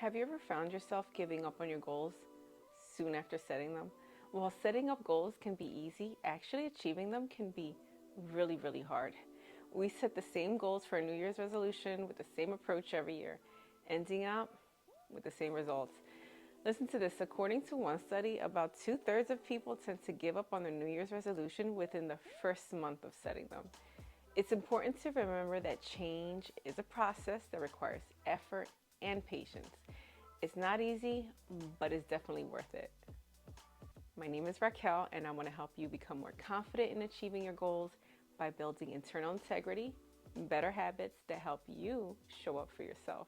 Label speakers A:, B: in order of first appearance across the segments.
A: Have you ever found yourself giving up on your goals soon after setting them? While setting up goals can be easy, actually achieving them can be really, really hard. We set the same goals for a New Year's resolution with the same approach every year, ending up with the same results. Listen to this. According to one study, about 2/3 of people tend to give up on their New Year's resolution within the first month of setting them. It's important to remember that change is a process that requires effort and patience. It's not easy, but it's definitely worth it. My name is Raquel, and I want to help you become more confident in achieving your goals by building internal integrity, better habits that help you show up for yourself.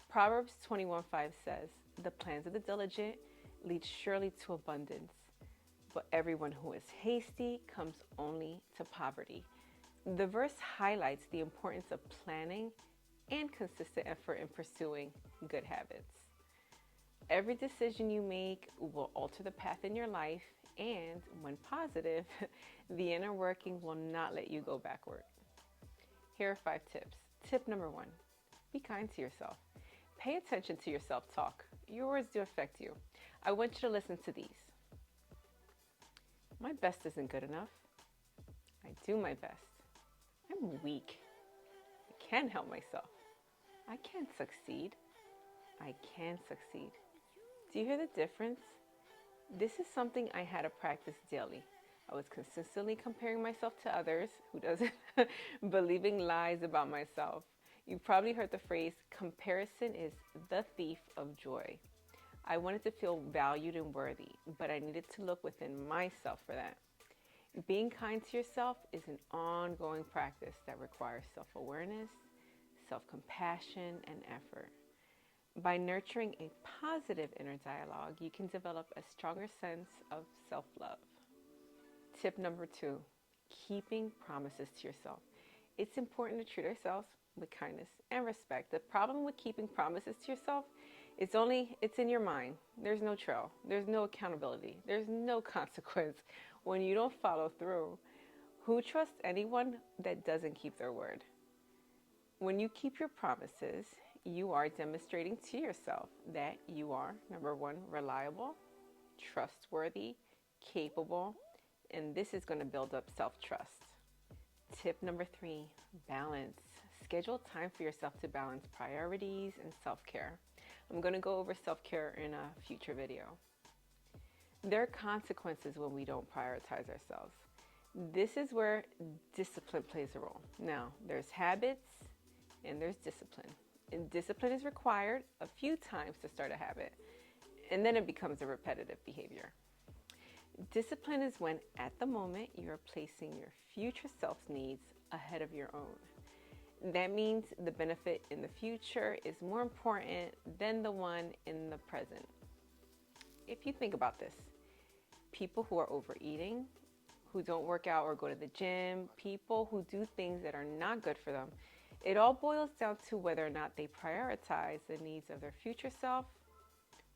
A: Proverbs 21:5 says, "The plans of the diligent lead surely to abundance, but everyone who is hasty comes only to poverty." The verse highlights the importance of planning and consistent effort in pursuing good habits. Every decision you make will alter the path in your life, and when positive, the inner working will not let you go backward. Here are 5 tips. Tip number 1, be kind to yourself. Pay attention to your self-talk. Your words do affect you. I want you to listen to these. My best isn't good enough. I do my best. I'm weak. I can't help myself. I can't succeed. I can succeed. Do you hear the difference? This is something I had to practice daily. I was consistently comparing myself to others. Who doesn't? Believing lies about myself. You've probably heard the phrase, comparison is the thief of joy. I wanted to feel valued and worthy, but I needed to look within myself for that. Being kind to yourself is an ongoing practice that requires self-awareness, self-compassion, and effort. By nurturing a positive inner dialogue, you can develop a stronger sense of self-love. Tip number 2, keeping promises to yourself. It's important to treat ourselves with kindness and respect. The problem with keeping promises to yourself is it's in your mind. There's no trail. There's no accountability. There's no consequence when you don't follow through. Who trusts anyone that doesn't keep their word? When you keep your promises, you are demonstrating to yourself that you are, number 1, reliable, trustworthy, capable, and this is going to build up self-trust. Tip number 3, balance. Schedule time for yourself to balance priorities and self-care. I'm going to go over self-care in a future video. There are consequences when we don't prioritize ourselves. This is where discipline plays a role. Now, there's habits and there's discipline. And discipline is required a few times to start a habit, and then it becomes a repetitive behavior. Discipline is when, at the moment, you're placing your future self's needs ahead of your own. That means the benefit in the future is more important than the one in the present. If you think about this, people who are overeating, who don't work out or go to the gym, people who do things that are not good for them, it all boils down to whether or not they prioritize the needs of their future self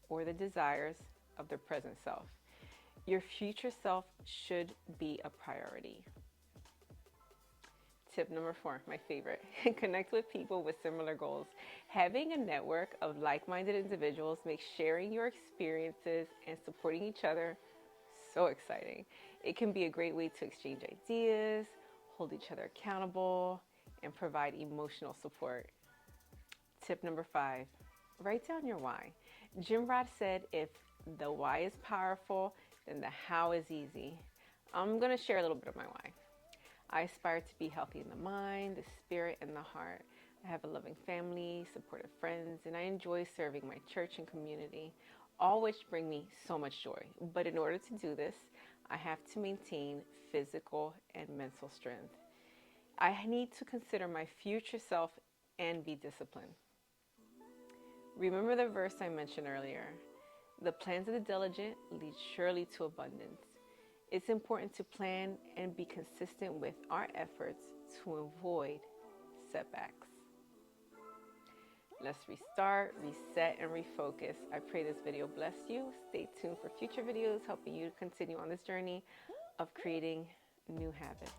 A: or the desires of their present self. Your future self should be a priority. Tip number 4, my favorite, connect with people with similar goals. Having a network of like-minded individuals makes sharing your experiences and supporting each other so exciting. It can be a great way to exchange ideas, hold each other accountable, and provide emotional support. Tip number 5, write down your why. Jim Rohn said, if the why is powerful, then the how is easy. I'm going to share a little bit of my why. I aspire to be healthy in the mind, the spirit, and the heart. I have a loving family, supportive friends, and I enjoy serving my church and community, all which bring me so much joy. But in order to do this, I have to maintain physical and mental strength. I need to consider my future self and be disciplined. Remember the verse I mentioned earlier. The plans of the diligent lead surely to abundance. It's important to plan and be consistent with our efforts to avoid setbacks. Let's restart, reset, and refocus. I pray this video blessed you. Stay tuned for future videos helping you to continue on this journey of creating new habits.